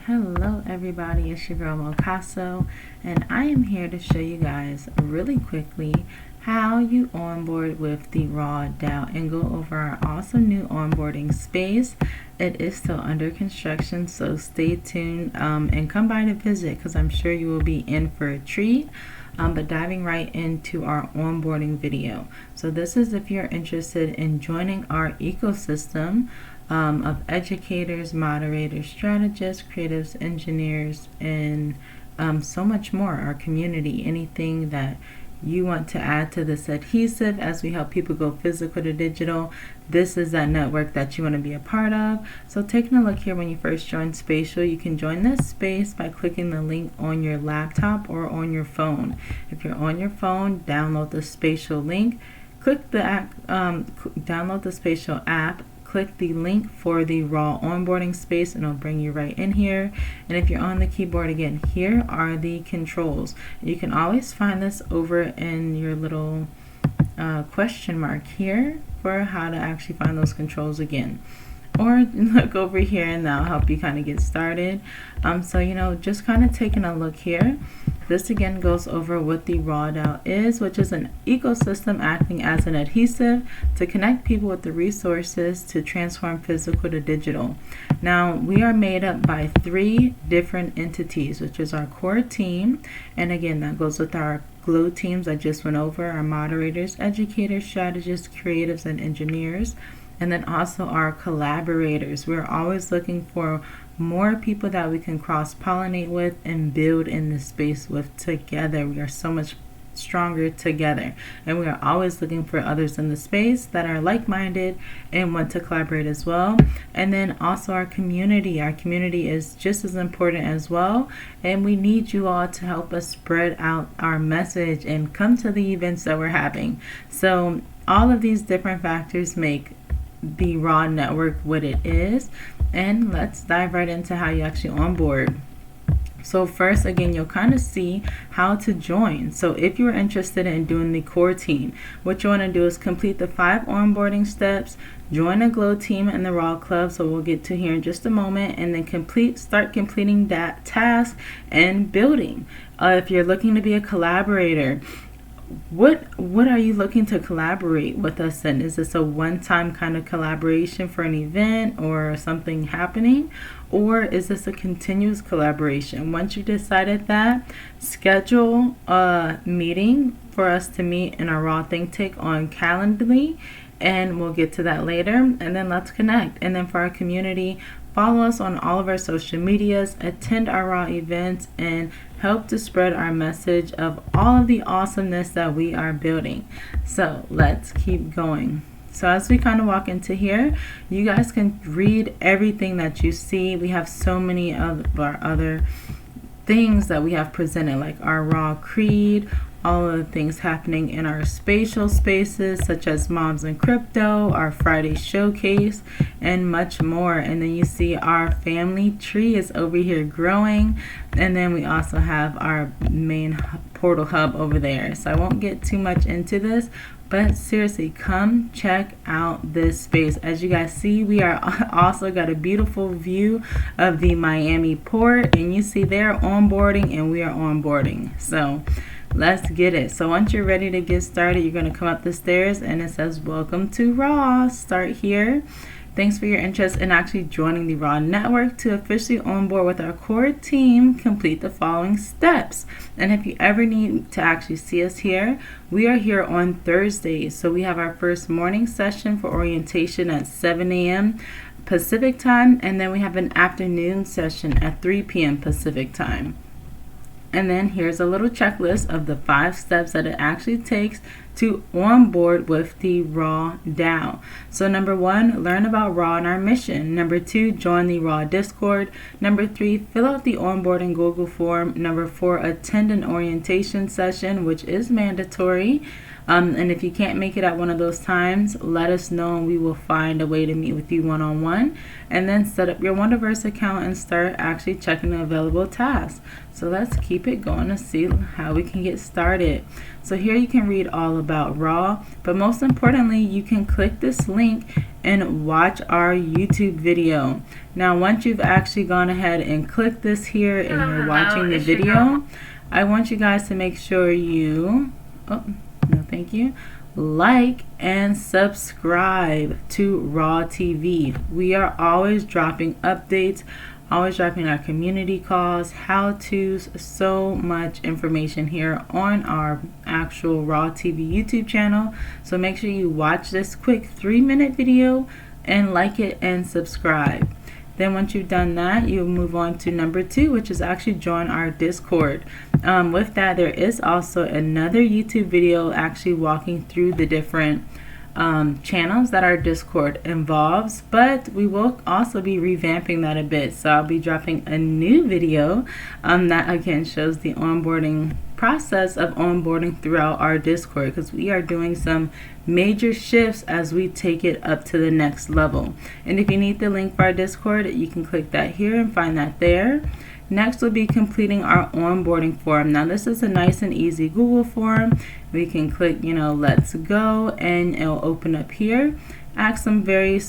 Hello everybody, it's your girl Mocasso, and I am here to show you guys really quickly how you onboard with the RAW DAO and go over our awesome new onboarding space. It is still under construction, so stay tuned and come by to visit because I'm sure you will be in for a treat. But diving right into our onboarding video. So this is if you're interested in joining our ecosystem of educators, moderators, strategists, creatives, engineers, and so much more. Our community, anything that you want to add to this adhesive as we help people go physical to digital, this is that network that you want to be a part of. So taking a look here, when you first join Spatial, you can join this space by clicking the link on your laptop or on your phone. If you're on your phone, download the Spatial link, click the app, download the Spatial app, click the link for the RAW onboarding space and it'll bring you right in here. And if you're on the keyboard, again, here are the controls. You can always find this over in your little question mark here for how to actually find those controls again. Or look over here and that'll help you kind of get started. So, just kind of taking a look here. This again goes over what the RAW DAO is, which is an ecosystem acting as an adhesive to connect people with the resources to transform physical to digital. Now, we are made up by 3 different entities, which is our core team. And again, that goes with our glow teams I just went over, our moderators, educators, strategists, creatives, and engineers. And then also our collaborators. We're always looking for more people that we can cross-pollinate with and build in this space with together. We are so much stronger together. And we are always looking for others in the space that are like-minded and want to collaborate as well. And then also our community. Our community is just as important as well. And we need you all to help us spread out our message and come to the events that we're having. So all of these different factors make the RAW network what it is, and let's dive right into how you actually onboard. So first, again, you'll kind of see how to join. So if you're interested in doing the core team, what you want to do is complete the 5 onboarding steps, join a glow team in the RAW club, so we'll get to here in just a moment, and then start completing that task and building. If you're looking to be a collaborator, what are you looking to collaborate with us in? Is this a one-time kind of collaboration for an event or something happening? Or is this a continuous collaboration? Once you decided that, schedule a meeting for us to meet in our RAW Think Tank on Calendly, and we'll get to that later. And then let's connect. And then for our community, follow us on all of our social medias, attend our RAW events, and help to spread our message of all of the awesomeness that we are building. So let's keep going. So as we kind of walk into here, you guys can read everything that you see. We have so many of our other things that we have presented, like our RAW Creed, all of the things happening in our spatial spaces, such as Moms in Crypto, our Friday Showcase, and much more. And then you see our family tree is over here growing. And then we also have our main portal hub over there. So I won't get too much into this, but seriously, come check out this space. As you guys see, we are also got a beautiful view of the Miami port, and you see they're onboarding and we are onboarding. So let's get it. So once you're ready to get started, you're going to come up the stairs and it says welcome to RAW. Start here. Thanks for your interest in actually joining the RAW network. To officially onboard with our core team, complete the following steps. And if you ever need to actually see us here, we are here on Thursdays. So we have our first morning session for orientation at 7 a.m. Pacific time, and then we have an afternoon session at 3 p.m. Pacific time. And then here's a little checklist of the 5 steps that it actually takes to onboard with the RAW DAO. So number 1, learn about RAW and our mission. Number 2, join the RAW Discord. Number 3, fill out the onboarding Google form. Number 4, attend an orientation session, which is mandatory. And if you can't make it at one of those times, let us know and we will find a way to meet with you one-on-one. And then set up your Wonderverse account and start actually checking the available tasks. So let's keep it going to see how we can get started. So here you can read all about RAW, but most importantly, you can click this link and watch our YouTube video. Now, once you've actually gone ahead and clicked this here and you're watching the video, I want you guys to make sure you, thank you, like and subscribe to RAW TV. We are always dropping updates, always dropping our community calls, how-tos, so much information here on our actual RAW TV YouTube channel. So make sure you watch this quick 3-minute video and like it and subscribe. Then once you've done that, you'll move on to number 2, which is actually join our Discord. With that, there is also another YouTube video actually walking through the different channels that our Discord involves, but we will also be revamping that a bit. So I'll be dropping a new video that again shows the onboarding process of onboarding throughout our Discord, because we are doing some major shifts as we take it up to the next level. And if you need the link for our Discord, you can click that here and find that there. Next will be completing our onboarding form. Now this is a nice and easy Google form. We can click, let's go, and it'll open up here. Ask some very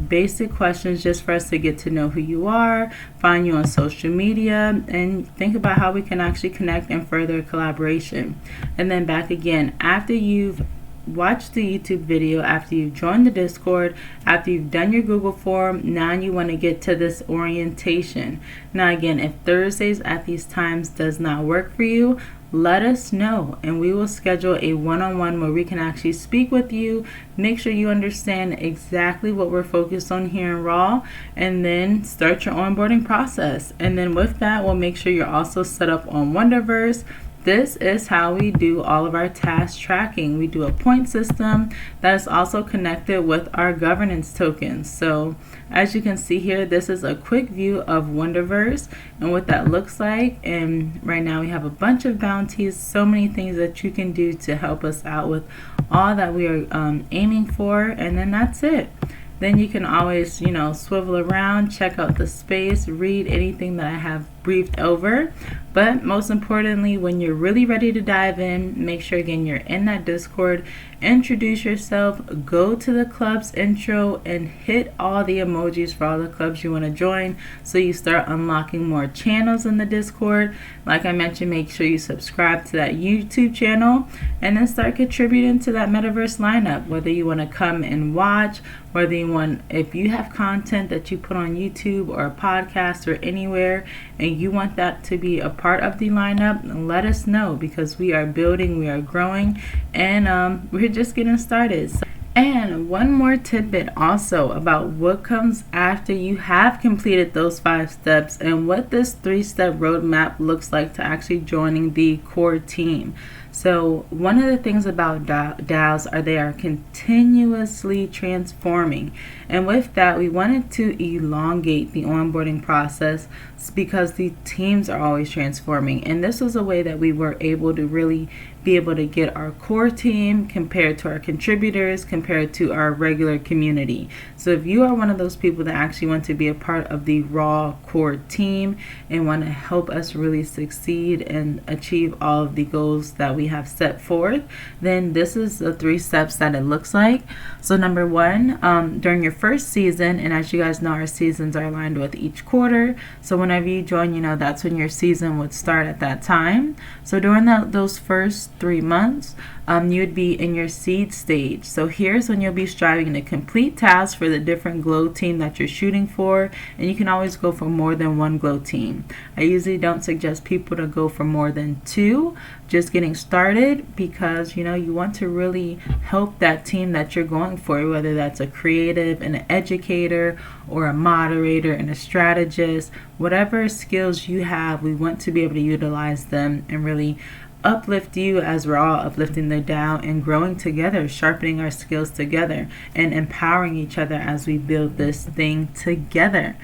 basic questions just for us to get to know who you are, find you on social media, and think about how we can actually connect and further collaboration. And then back again, after you've watch the YouTube video, after you've joined the Discord, after you've done your Google form, now you want to get to this orientation. Now again, if Thursdays at these times does not work for you, let us know and we will schedule a one-on-one where we can actually speak with you, make sure you understand exactly what we're focused on here in RAW, and then start your onboarding process. And then with that, we'll make sure you're also set up on Wonderverse. This is how we do all of our task tracking. We do a point system that is also connected with our governance tokens. So as you can see here, this is a quick view of Wonderverse and what that looks like. And right now we have a bunch of bounties, so many things that you can do to help us out with all that we are aiming for. And then that's it. Then you can always, swivel around, check out the space, read anything that I have briefed over. But most importantly, when you're really ready to dive in, make sure again you're in that Discord, introduce yourself, go to the club's intro, and hit all the emojis for all the clubs you want to join so you start unlocking more channels in the Discord. Like I mentioned, make sure you subscribe to that YouTube channel and then start contributing to that Metaverse lineup, whether you want to come and watch, whether you want, if you have content that you put on YouTube or a podcast or anywhere and you want that to be a part of the lineup, let us know, because we are building, we are growing, and we're just getting started. And one more tidbit also about what comes after you have completed those 5 steps and what this 3-step roadmap looks like to actually joining the core team. So one of the things about DAOs are they are continuously transforming. And with that, we wanted to elongate the onboarding process because the teams are always transforming. And this was a way that we were able to really be able to get our core team compared to our contributors, compared to our regular community. So if you are one of those people that actually want to be a part of the RAW core team and want to help us really succeed and achieve all of the goals that we have set forth, then this is the 3 steps that it looks like. So number 1, during your first season, and as you guys know, our seasons are aligned with each quarter. So whenever you join, that's when your season would start at that time. So during those first 3 months, you would be in your seed stage. So here's when you'll be striving to complete tasks for the different glow team that you're shooting for, and you can always go for more than 1 glow team. I usually don't suggest people to go for more than 2, just getting started, because you want to really help that team that you're going for, whether that's a creative and an educator or a moderator and a strategist. Whatever skills you have, we want to be able to utilize them and really uplift you as we're all uplifting the DAO and growing together, sharpening our skills together and empowering each other as we build this thing together.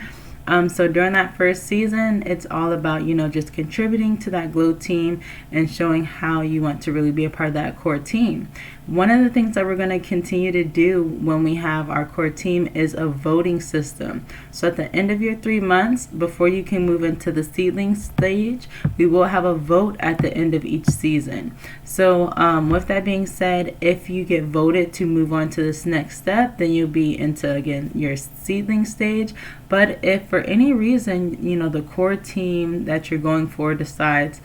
So during that first season, it's all about, just contributing to that glow team and showing how you want to really be a part of that core team. One of the things that we're going to continue to do when we have our core team is a voting system. So at the end of your 3 months, before you can move into the seedling stage, we will have a vote at the end of each season. So with that being said, if you get voted to move on to this next step, then you'll be into, again, your seedling stage. But if for any reason, the core team that you're going for decides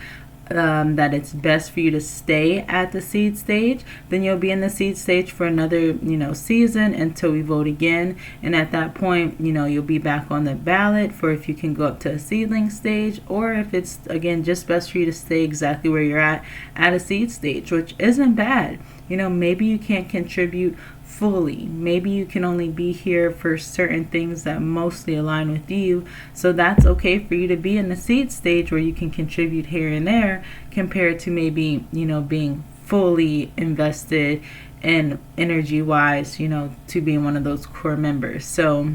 that it's best for you to stay at the seed stage, then you'll be in the seed stage for another season until we vote again. And at that point, you'll be back on the ballot for if you can go up to a seedling stage, or if it's, again, just best for you to stay exactly where you're at a seed stage, which isn't bad. Maybe you can't contribute fully. Maybe you can only be here for certain things that mostly align with you. So that's okay for you to be in the seed stage where you can contribute here and there, compared to maybe, being fully invested and energy wise, to being one of those core members. So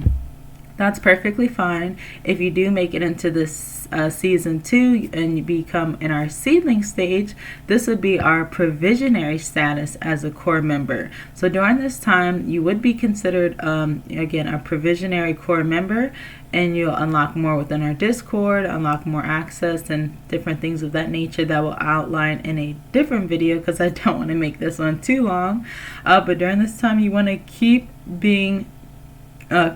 that's perfectly fine. If you do make it into this season 2 and you become in our seedling stage, this would be our provisionary status as a core member. So during this time, you would be considered, again, a provisionary core member, and you'll unlock more within our Discord, unlock more access and different things of that nature that we'll outline in a different video, because I don't want to make this one too long. But during this time, you want to keep being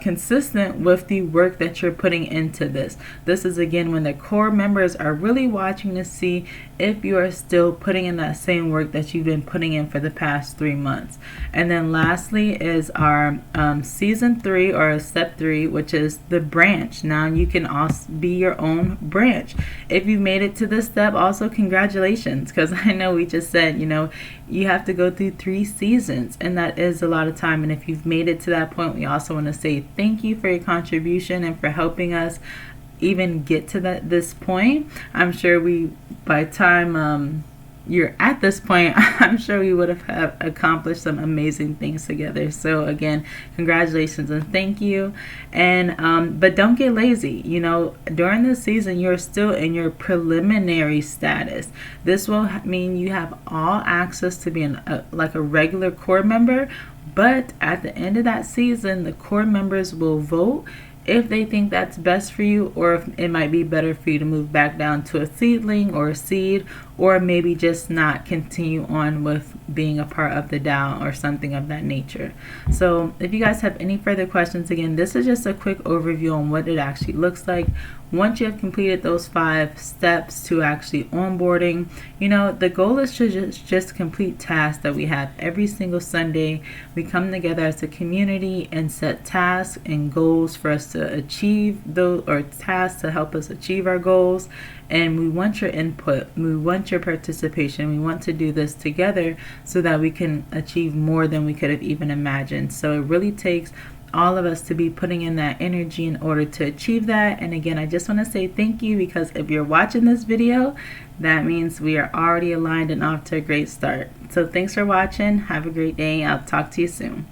consistent with the work that you're putting into this. This is, again, when the core members are really watching to see if you are still putting in that same work that you've been putting in for the past 3 months. And then lastly is our season 3, or step 3, which is the branch. Now you can also be your own branch. If you made it to this step, also congratulations, because I know we just said, you have to go through 3 seasons, and that is a lot of time. And if you've made it to that point, we also want to say thank you for your contribution and for helping us even get to this point. I'm sure by the time you're at this point, I'm sure we would have accomplished some amazing things together. So again, congratulations and thank you. And but don't get lazy. During this season, you're still in your preliminary status. This will mean you have all access to being like a regular core member. But at the end of that season, the core members will vote if they think that's best for you, or if it might be better for you to move back down to a seedling or a seed, or maybe just not continue on with being a part of the DAO or something of that nature. So if you guys have any further questions, again, this is just a quick overview on what it actually looks like once you have completed those 5 steps to actually onboarding. The goal is to just complete tasks that we have every single Sunday. We come together as a community and set tasks and goals for us to achieve those, or tasks to help us achieve our goals. And we want your input, we want your participation, we want to do this together so that we can achieve more than we could have even imagined. So it really takes all of us to be putting in that energy in order to achieve that. And again, I just want to say thank you, because if you're watching this video, that means we are already aligned and off to a great start. So thanks for watching. Have a great day. I'll talk to you soon.